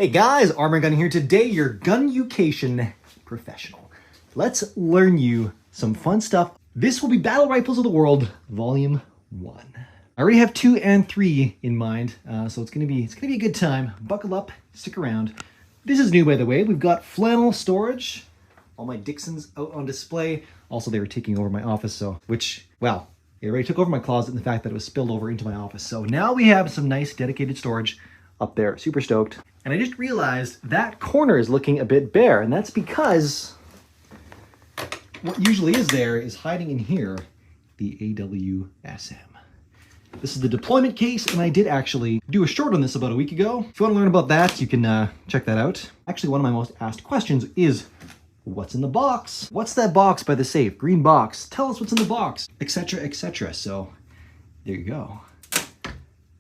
Hey guys, Armor Gun here. Today, your gun-ucation professional. Let's learn you some fun stuff. This will be Battle Rifles of the World, Volume 1. I already have 2 and 3 in mind, so it's gonna be a good time. Buckle up, stick around. This is new, by the way. We've got flannel storage. All my Dixons out on display. Also, they were taking over my office, they already took over my closet and the fact that it was spilled over into my office. So now we have some nice dedicated storage up there. Super stoked. And I just realized that corner is looking a bit bare, and that's because what usually is there is hiding in here, the AWSM. This is the deployment case, and I did actually do a short on this about a week ago. If you want to learn about that, you can check that out. Actually, one of my most asked questions is, what's in the box? What's that box by the safe? Green box. Tell us what's in the box, etc., etc. So there you go.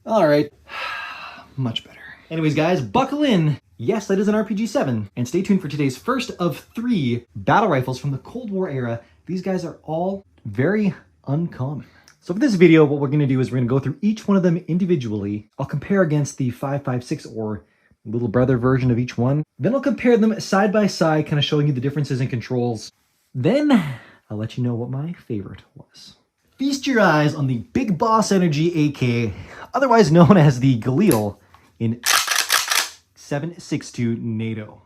All right, much better. Anyways, guys, buckle in. Yes, that is an RPG-7. And stay tuned for today's first of 3 battle rifles from the Cold War era. These guys are all very uncommon. So for this video, what we're going to do is we're going to go through each one of them individually. I'll compare against the 5.56 or little brother version of each one. Then I'll compare them side by side, kind of showing you the differences in controls. Then I'll let you know what my favorite was. Feast your eyes on the Big Boss Energy AK, otherwise known as the Galil in 7.62 NATO.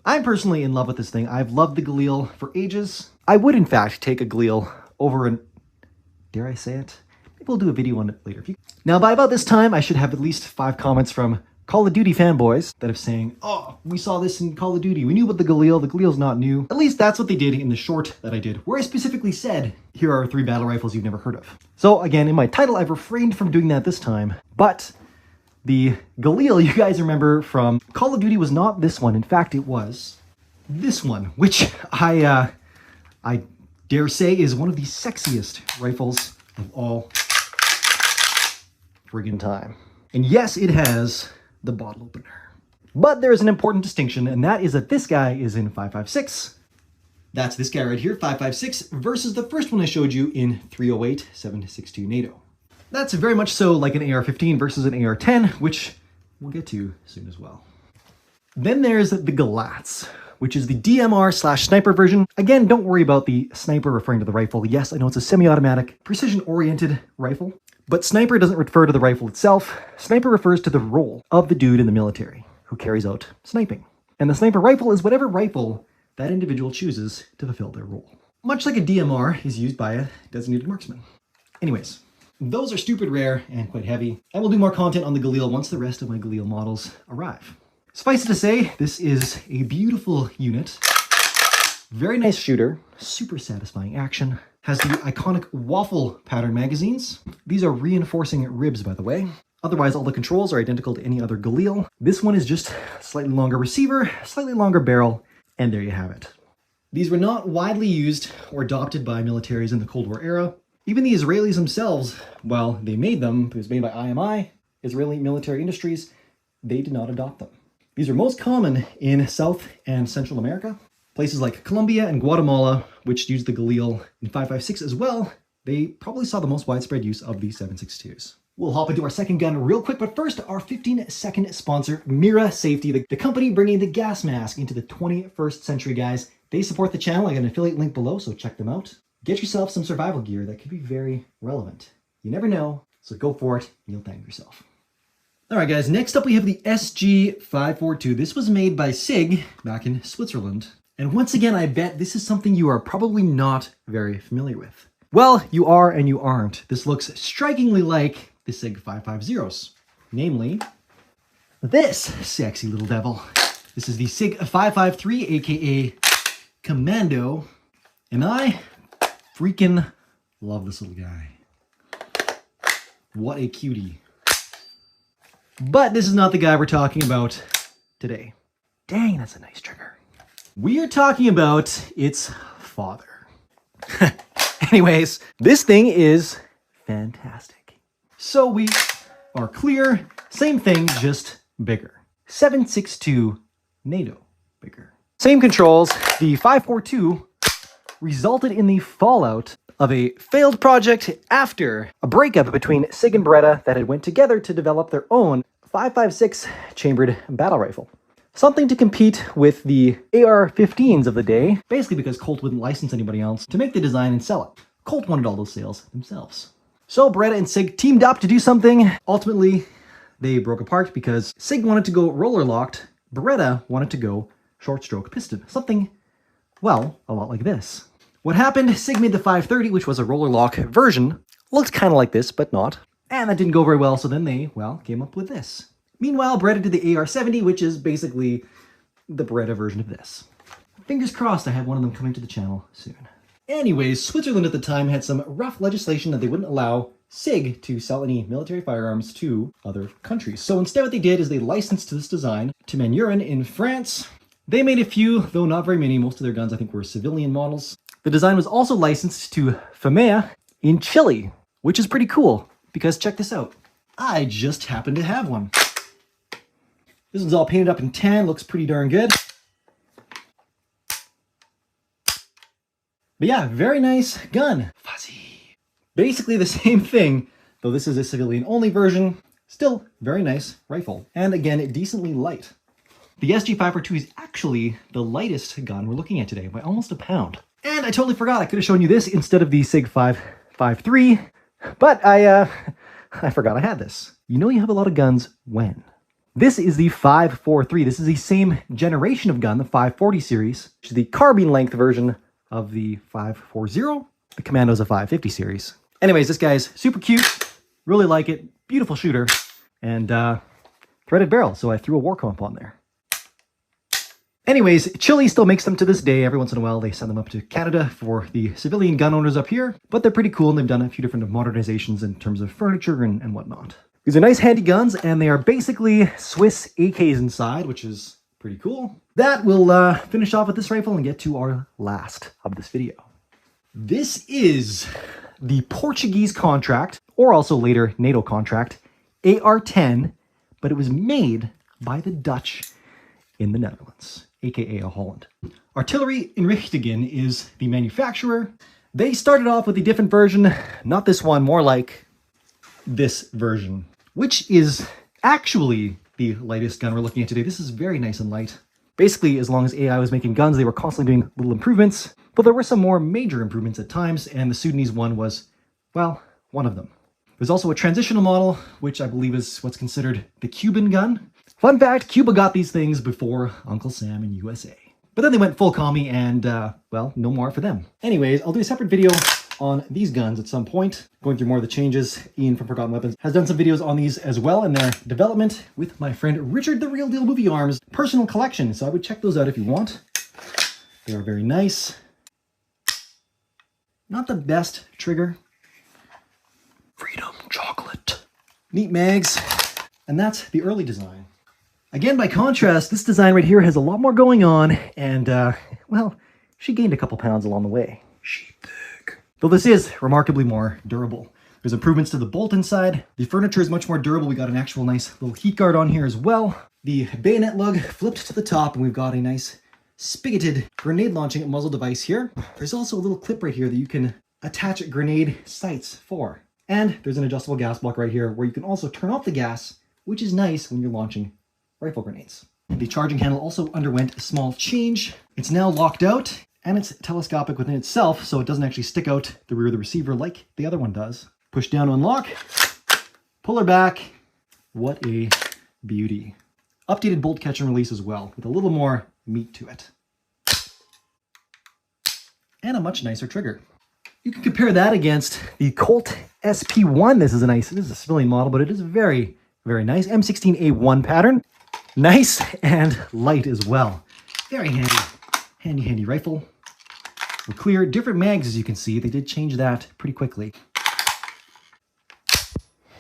I'm personally in love with this thing. I've loved the Galil for ages. I would, in fact, take a Galil over an... Dare I say it? Maybe we'll do a video on it later. Now, by about this time, I should have at least 5 comments from Call of Duty fanboys that are saying, oh, we saw this in Call of Duty. We knew about the Galil. The Galil's not new. At least that's what they did in the short that I did, where I specifically said, here are 3 battle rifles you've never heard of. So again, in my title, I've refrained from doing that this time, but the Galil, you guys remember from Call of Duty, was not this one. In fact, it was this one, which I dare say is one of the sexiest rifles of all friggin' time. And yes, it has the bottle opener. But there is an important distinction, and that is that this guy is in 5.56. That's this guy right here, 5.56, versus the first one I showed you in 308, 7.62 NATO. That's very much so like an AR-15 versus an AR-10, which we'll get to soon as well. Then there's the Galatz, which is the DMR/sniper version. Again, don't worry about the sniper referring to the rifle. Yes, I know it's a semi-automatic, precision-oriented rifle, but sniper doesn't refer to the rifle itself. Sniper refers to the role of the dude in the military who carries out sniping. And the sniper rifle is whatever rifle that individual chooses to fulfill their role. Much like a DMR is used by a designated marksman. Anyways, those are stupid rare and quite heavy. I will do more content on the Galil once the rest of my Galil models arrive. Suffice it to say, this is a beautiful unit. Very nice shooter, super satisfying action. Has the iconic waffle pattern magazines. These are reinforcing ribs, by the way. Otherwise, all the controls are identical to any other Galil. This one is just slightly longer receiver, slightly longer barrel, and there you have it. These were not widely used or adopted by militaries in the Cold War era. Even the Israelis themselves, while they made them, it was made by IMI, Israeli Military Industries, they did not adopt them. These are most common in South and Central America. Places like Colombia and Guatemala, which used the Galil in 5.56 as well, they probably saw the most widespread use of the 7.62s. We'll hop into our second gun real quick, but first, our 15-second sponsor, Mira Safety, the company bringing the gas mask into the 21st century, guys. They support the channel. I got an affiliate link below, so check them out. Get yourself some survival gear that could be very relevant. You never know, so go for it, and you'll thank yourself. All right, guys, next up we have the SG542. This was made by SIG back in Switzerland. And once again, I bet this is something you are probably not very familiar with. Well, you are and you aren't. This looks strikingly like the SIG 5.50s. Namely, this sexy little devil. This is the SIG 5.53, aka Commando. And I freaking love this little guy. What a cutie. But this is not the guy we're talking about today. Dang, that's a nice trigger. We are talking about its father. Anyways, this thing is fantastic. So we are clear, same thing, just bigger. 7.62 NATO, bigger. Same controls. The 5.42 resulted in the fallout of a failed project after a breakup between SIG and Beretta that had went together to develop their own 5.56 chambered battle rifle. Something to compete with the AR-15s of the day, basically because Colt wouldn't license anybody else to make the design and sell it. Colt wanted all those sales themselves. So Beretta and SIG teamed up to do something. Ultimately, they broke apart because SIG wanted to go roller locked, Beretta wanted to go short stroke piston. Something, well, a lot like this. What happened? SIG made the 530, which was a roller lock version. Looks kind of like this, but not. And that didn't go very well, so then they, well, came up with this. Meanwhile, Beretta did the AR-70, which is basically the Beretta version of this. Fingers crossed I have one of them coming to the channel soon. Anyways, Switzerland at the time had some rough legislation that they wouldn't allow SIG to sell any military firearms to other countries. So instead what they did is they licensed this design to Manurin in France. They made a few, though not very many. Most of their guns I think were civilian models. The design was also licensed to Famea in Chile, which is pretty cool because check this out. I just happen to have one. This one's all painted up in tan, looks pretty darn good. But yeah, very nice gun. Fuzzy. Basically the same thing, though this is a civilian-only version. Still very nice rifle. And again, decently light. The SG542 is actually the lightest gun we're looking at today by almost a pound. And I totally forgot I could have shown you this instead of the SIG 553, but I forgot I had this. You know you have a lot of guns when? This is the 543. This is the same generation of gun, the 540 series, which is the carbine length version of the 540. The Commando's a 550 series. Anyways, this guy's super cute. Really like it. Beautiful shooter. And threaded barrel, so I threw a war comp on there. Anyways, Chile still makes them to this day. Every once in a while, they send them up to Canada for the civilian gun owners up here. But they're pretty cool, and they've done a few different modernizations in terms of furniture and whatnot. These are nice, handy guns, and they are basically Swiss AKs inside, which is pretty cool. That will finish off with this rifle and get to our last of this video. This is the Portuguese contract, or also later NATO contract, AR-10, but it was made by the Dutch in the Netherlands, aka Holland. Artillery Inrichtingen is the manufacturer. They started off with a different version, not this one, more like this version, which is actually the lightest gun we're looking at today. This is very nice and light. Basically, as long as AI was making guns, they were constantly doing little improvements, but there were some more major improvements at times, and the Sudanese one was, well, one of them. There's also a transitional model, which I believe is what's considered the Cuban gun. Fun fact, Cuba got these things before Uncle Sam in USA. But then they went full commie and, well, no more for them. Anyways, I'll do a separate video on these guns at some point, going through more of the changes. Ian from Forgotten Weapons has done some videos on these as well and their development with my friend Richard the Real Deal Movie Arms personal collection. So I would check those out if you want. They are very nice. Not the best trigger. Freedom chocolate. Neat mags. And that's the early design. Again, by contrast, this design right here has a lot more going on, and, well, she gained a couple pounds along the way. She thick. Though this is remarkably more durable. There's improvements to the bolt inside. The furniture is much more durable. We got an actual nice little heat guard on here as well. The bayonet lug flipped to the top, and we've got a nice spigoted grenade launching muzzle device here. There's also a little clip right here that you can attach grenade sights for. And there's an adjustable gas block right here where you can also turn off the gas, which is nice when you're launching rifle grenades. The charging handle also underwent a small change. It's now locked out, and it's telescopic within itself, so it doesn't actually stick out the rear of the receiver like the other one does. Push down to unlock, pull her back. What a beauty. Updated bolt catch and release as well, with a little more meat to it. And a much nicer trigger. You can compare that against the Colt SP1. This is a civilian model, but it is very, very nice. M16A1 pattern. Nice and light as well. Very handy. Handy rifle. We're clear. Different mags, as you can see. They did change that pretty quickly.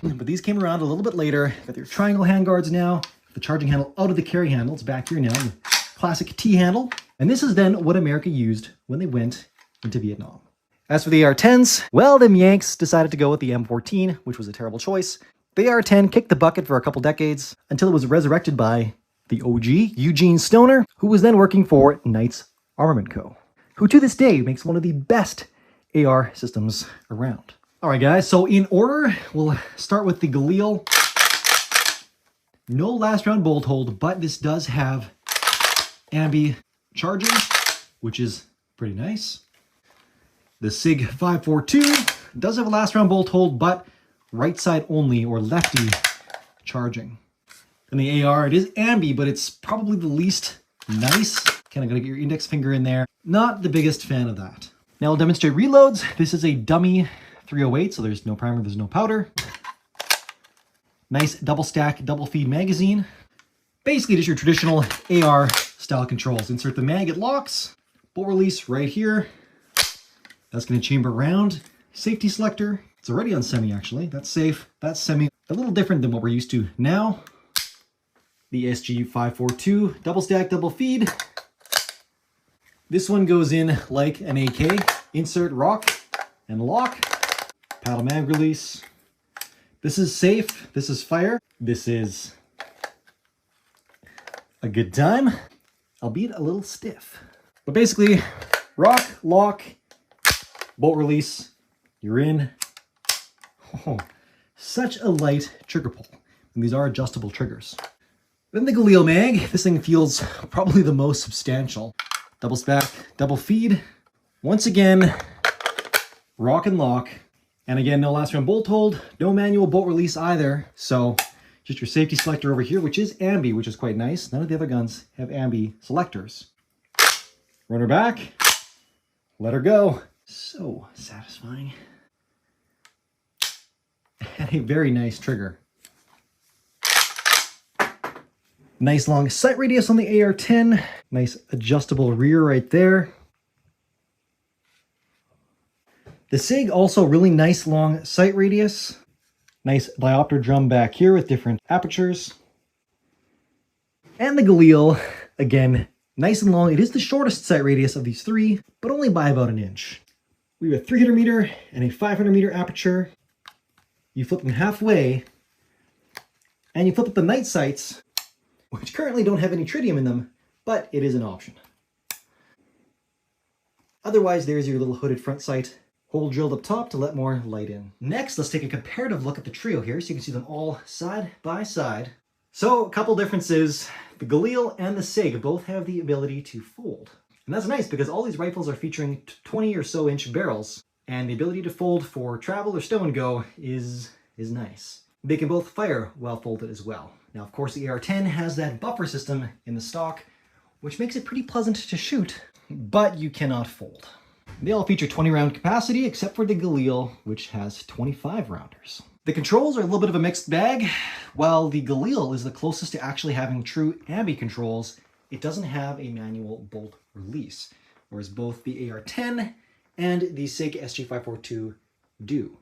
But these came around a little bit later. Got their triangle handguards now. The charging handle out of the carry handle. It's back here now. The classic T handle. And this is then what America used when they went into Vietnam. As for the AR-10s, well, them Yanks decided to go with the M14, which was a terrible choice. The AR-10 kicked the bucket for a couple decades until it was resurrected by the OG, Eugene Stoner, who was then working for Knights Armament Co., who to this day makes one of the best AR systems around. All right, guys, so in order, we'll start with the Galil. No last round bolt hold, but this does have ambi charging, which is pretty nice. The SIG 542 does have a last round bolt hold, but right side only or lefty charging. And the AR, it is ambi, but it's probably the least nice. Kind of gotta get your index finger in there. Not the biggest fan of that. Now I'll demonstrate reloads. This is a dummy 308, so there's no primer, there's no powder. Nice double stack, double feed magazine. Basically just your traditional AR style controls. Insert the mag, it locks. Bolt release right here. That's gonna chamber round. Safety selector. It's already on semi actually. That's safe. That's semi. A little different than what we're used to now. The SG 542 double stack, double feed. This one goes in like an AK. Insert, rock, and lock. Paddle mag release. This is safe. This is fire. This is a good time, albeit a little stiff. But basically, rock, lock, bolt release, you're in. Oh, such a light trigger pull. And these are adjustable triggers. Then the Galil mag, this thing feels probably the most substantial. Double stack, double feed. Once again, rock and lock. And again, no last round bolt hold, no manual bolt release either. So just your safety selector over here, which is ambi, which is quite nice. None of the other guns have ambi selectors. Run her back, let her go. So satisfying. And a very nice trigger. Nice long sight radius on the AR-10. Nice adjustable rear right there. The SIG also really nice long sight radius. Nice diopter drum back here with different apertures. And the Galil, again, nice and long. It is the shortest sight radius of these three, but only by about an inch. We have a 300 meter and a 500 meter aperture. You flip them halfway, and you flip up the night sights, which currently don't have any tritium in them, but it is an option. Otherwise, there's your little hooded front sight. Hole drilled up top to let more light in. Next, let's take a comparative look at the trio here so you can see them all side by side. So, a couple differences. The Galil and the SIG both have the ability to fold. And that's nice because all these rifles are featuring 20 or so inch barrels, and the ability to fold for travel or stow and go is nice. They can both fire while folded as well. Now, of course, the AR-10 has that buffer system in the stock, which makes it pretty pleasant to shoot, but you cannot fold. They all feature 20 round capacity, except for the Galil, which has 25 rounders. The controls are a little bit of a mixed bag. While the Galil is the closest to actually having true ambi controls, it doesn't have a manual bolt release, whereas both the AR-10 and the SIG SG-542 do.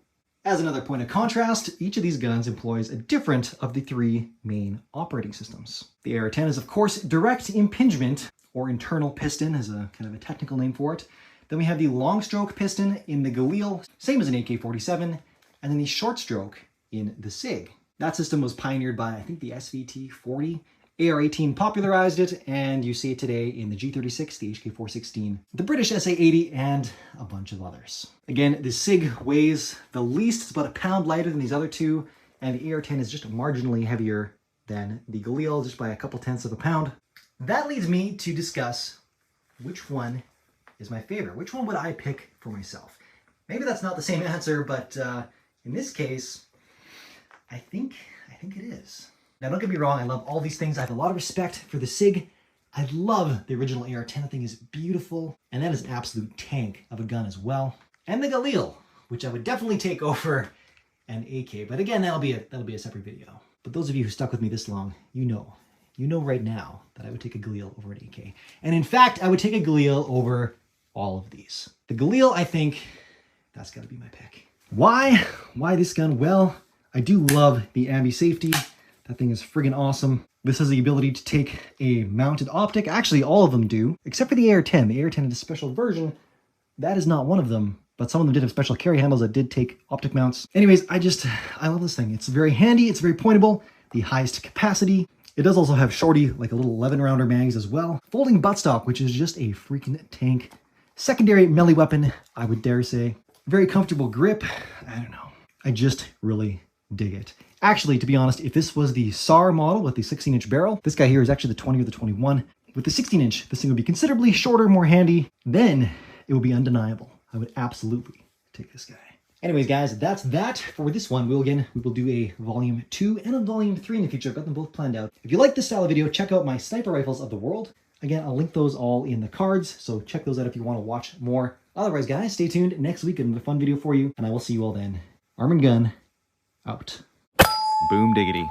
As another point of contrast, each of these guns employs a different of the three main operating systems. The AR-10 is, of course, direct impingement, or internal piston is a kind of a technical name for it. Then we have the long stroke piston in the Galil, same as an AK-47, and then the short stroke in the SIG. That system was pioneered by, I think, the SVT-40. AR-18 popularized it, and you see it today in the G36, the HK-416, the British SA-80, and a bunch of others. Again, the SIG weighs the least. It's about a pound lighter than these other two, and the AR-10 is just marginally heavier than the Galil, just by a couple tenths of a pound. That leads me to discuss which one is my favorite. Which one would I pick for myself? Maybe that's not the same answer, but in this case, I think it is. Now, don't get me wrong, I love all these things. I have a lot of respect for the SIG. I love the original AR-10. The thing is beautiful, and that is an absolute tank of a gun as well. And the Galil, which I would definitely take over an AK, but again, that'll be a separate video. But those of you who stuck with me this long, you know right now that I would take a Galil over an AK. And in fact, I would take a Galil over all of these. The Galil, I think, that's gotta be my pick. Why? Why this gun? Well, I do love the ambi safety. That thing is friggin' awesome. This has the ability to take a mounted optic. Actually, all of them do, except for the AR-10. The AR-10 had a special version. That is not one of them, but some of them did have special carry handles that did take optic mounts. Anyways, I love this thing. It's very handy, it's very pointable, the highest capacity. It does also have shorty, like a little 11 rounder mags as well. Folding buttstock, which is just a freaking tank. Secondary melee weapon, I would dare say. Very comfortable grip. I don't know. I just really dig it. Actually, to be honest, if this was the SAR model with the 16-inch barrel, this guy here is actually the 20 or the 21, With the 16-inch, this thing would be considerably shorter, more handy. Then it would be undeniable. I would absolutely take this guy. Anyways, guys, that's that for this one. We will do a volume 2 and a volume 3 in the future. I've got them both planned out. If you like this style of video, check out my sniper rifles of the world. Again, I'll link those all in the cards, so check those out if you want to watch more. Otherwise, guys, stay tuned. Next week, another fun video for you, and I will see you all then. Arm and Gun, out. Boom diggity.